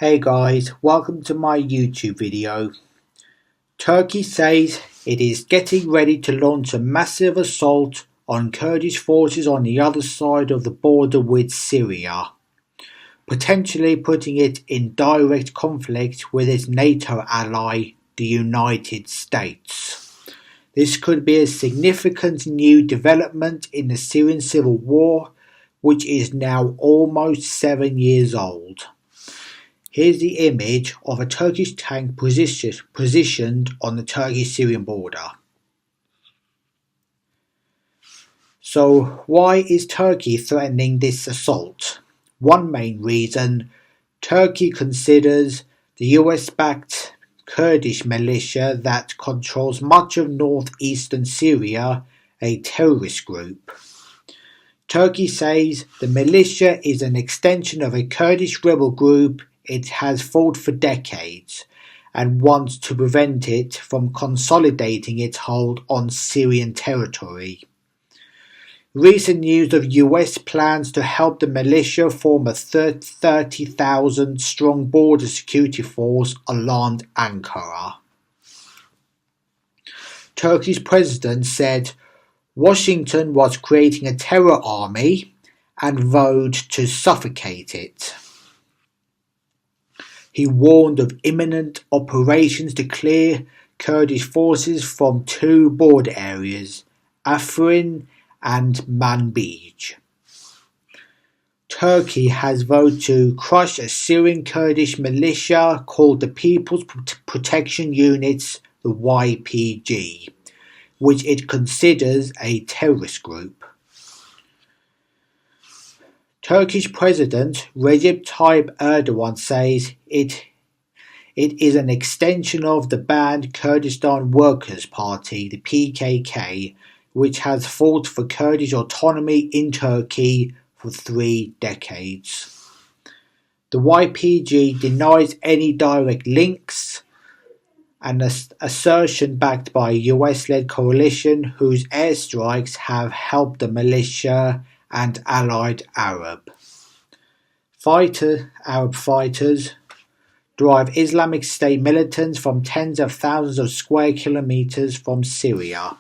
Hey guys, welcome to my YouTube video. Turkey says it is getting ready to launch a massive assault on Kurdish forces on the other side of the border with Syria, potentially putting it in direct conflict with its NATO ally, the United States. This could be a significant new development in the Syrian civil war, which is now almost 7 years old. Here's the image of a Turkish tank positioned on the Turkish-Syrian border. So why is Turkey threatening this assault? One main reason: Turkey considers the US-backed Kurdish militia that controls much of northeastern Syria a terrorist group. Turkey says the militia is an extension of a Kurdish rebel group it has fought for decades and wants to prevent it from consolidating its hold on Syrian territory. Recent news of US plans to help the militia form a 30,000 strong border security force alarmed Ankara. Turkey's president said Washington was creating a terror army and vowed to suffocate it. He warned of imminent operations to clear Kurdish forces from two border areas, Afrin and Manbij. Turkey has vowed to crush a Syrian Kurdish militia called the People's Protection Units, the YPG, which it considers a terrorist group. Turkish President Recep Tayyip Erdogan says it is an extension of the banned Kurdistan Workers' Party, the PKK, which has fought for Kurdish autonomy in Turkey for 3 decades. The YPG denies any direct links, an assertion backed by a US-led coalition whose airstrikes have helped the militia and allied Arab fighters drive Islamic State militants from tens of thousands of square kilometers from Syria.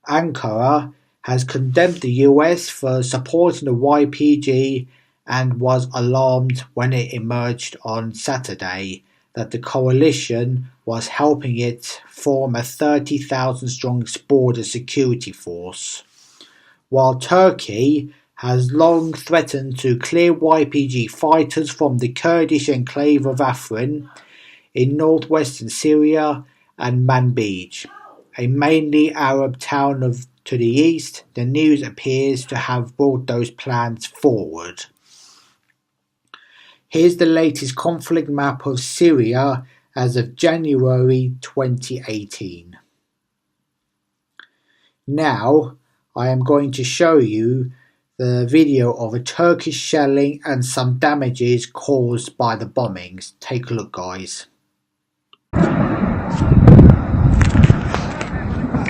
Ankara has condemned the US for supporting the YPG and was alarmed when it emerged on Saturday that the coalition was helping it form a 30,000 strong border security force. While Turkey has long threatened to clear YPG fighters from the Kurdish enclave of Afrin in northwestern Syria and Manbij, a mainly Arab town to the east, the news appears to have brought those plans forward. Here's the latest conflict map of Syria as of January 2018. Now, I am going to show you the video of a Turkish shelling and some damages caused by the bombings. Take a look, guys.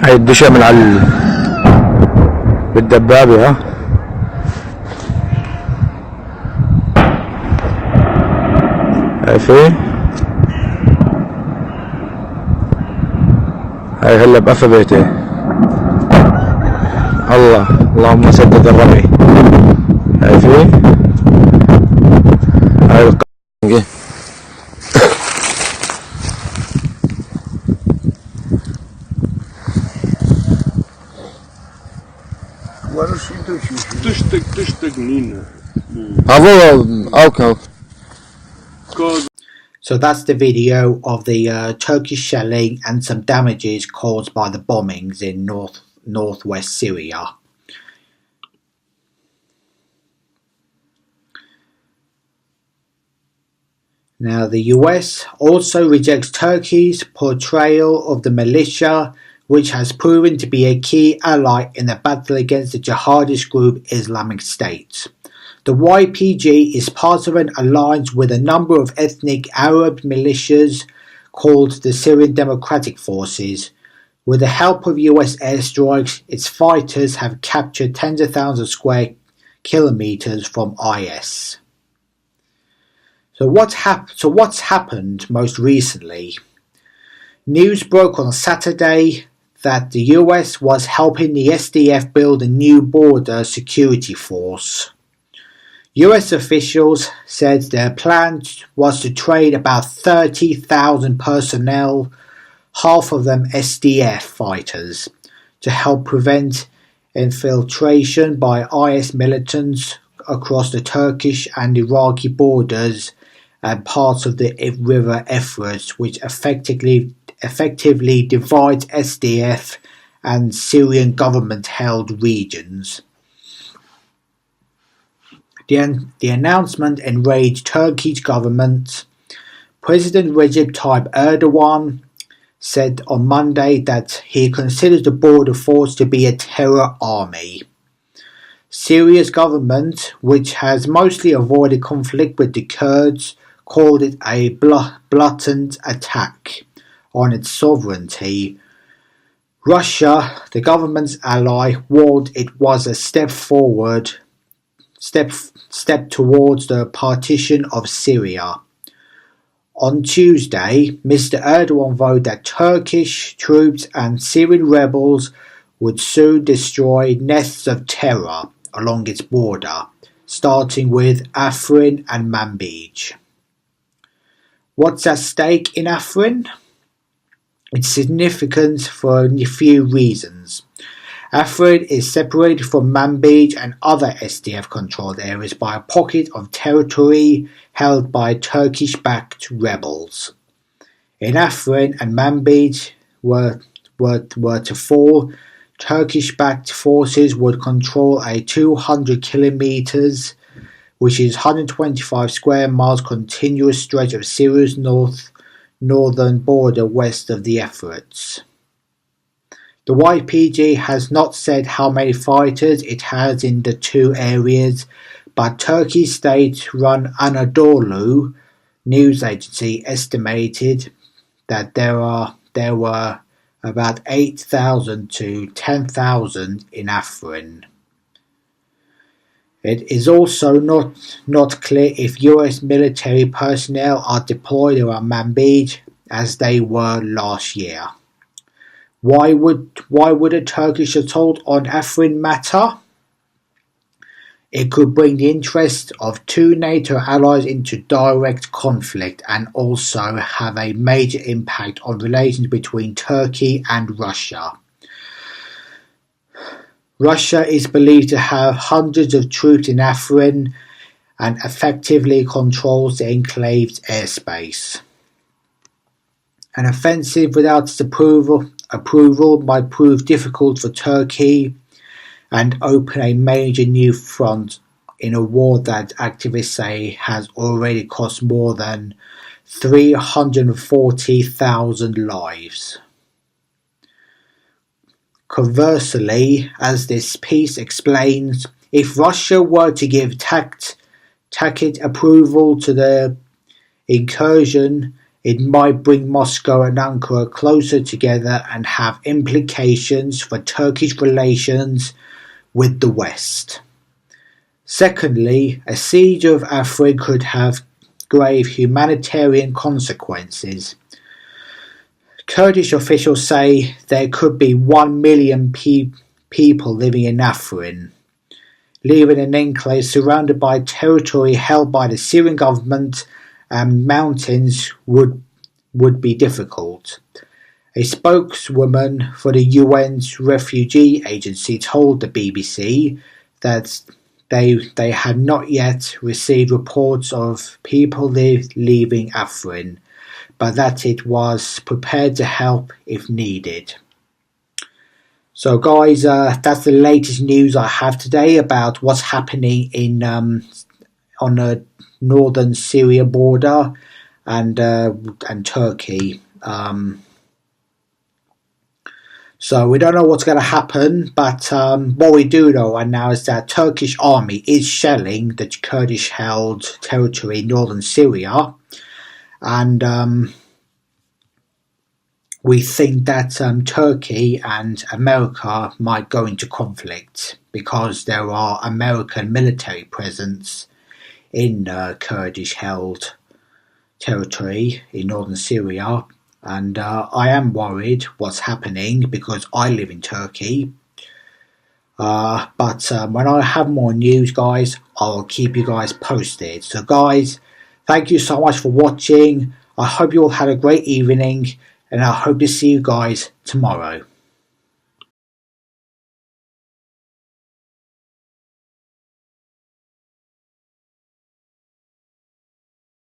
هاي الدشة من على بالدبابة ها شايفين هاي هلا بقفا بيتي اللهم سدد الرمي شايفين هاي القنقة So that's the video of the Turkish shelling and some damages caused by the bombings in northwest Syria. Now, the US also rejects Turkey's portrayal of the militia, which has proven to be a key ally in the battle against the jihadist group Islamic State. The YPG is part of an alliance with a number of ethnic Arab militias called the Syrian Democratic Forces. With the help of US airstrikes, its fighters have captured tens of thousands of square kilometers from IS. What's happened most recently? News broke on Saturday that the US was helping the SDF build a new border security force. US officials said their plan was to train about 30,000 personnel, half of them SDF fighters, to help prevent infiltration by IS militants across the Turkish and Iraqi borders and parts of the river Euphrates, which effectively divides SDF and Syrian government-held regions. The announcement enraged Turkey's government. President Recep Tayyip Erdogan said on Monday that he considers the border force to be a terror army. Syria's government, which has mostly avoided conflict with the Kurds, called it a blatant attack on its sovereignty. Russia, the government's ally, warned it was a step towards the partition of Syria. On Tuesday, Mr. Erdogan vowed that Turkish troops and Syrian rebels would soon destroy nests of terror along its border, starting with Afrin and Manbij. What's at stake in Afrin? It's significant for a few reasons. Afrin is separated from Manbij and other SDF-controlled areas by a pocket of territory held by Turkish-backed rebels. In Afrin and Manbij were to fall, Turkish-backed forces would control a 200 kilometers, which is 125 square miles continuous stretch of Syria's northern border west of the Euphrates. The YPG has not said how many fighters it has in the two areas, but Turkey's state-run Anadolu news agency estimated that there were about 8,000 to 10,000 in Afrin. It is also not clear if US military personnel are deployed around Manbij as they were last year. Why would a Turkish assault on Afrin matter? It could bring the interests of two NATO allies into direct conflict and also have a major impact on relations between Turkey and Russia. Russia is believed to have hundreds of troops in Afrin and effectively controls the enclave's airspace. An offensive without its approval might prove difficult for Turkey and open a major new front in a war that activists say has already cost more than 340,000 lives. Conversely, as this piece explains, if Russia were to give tacit approval to the incursion, it might bring Moscow and Ankara closer together and have implications for Turkish relations with the West. Secondly, a siege of Afrin could have grave humanitarian consequences. Kurdish officials say there could be 1 million people living in Afrin. Leaving an enclave surrounded by territory held by the Syrian government and mountains would be difficult. A spokeswoman for the UN's refugee agency told the BBC that they had not yet received reports of people leaving Afrin, but that it was prepared to help if needed. So guys, that's the latest news I have today about what's happening in on the northern Syria border and Turkey. So we don't know what's going to happen, but what we do know right now is that Turkish army is shelling the Kurdish-held territory in northern Syria, and we think that Turkey and America might go into conflict because there are American military presence in Kurdish-held territory in northern Syria, and I am worried what's happening because I live in Turkey. But when I have more news, guys, I'll keep you guys posted. So, guys, thank you so much for watching. I hope you all had a great evening, and I hope to see you guys tomorrow.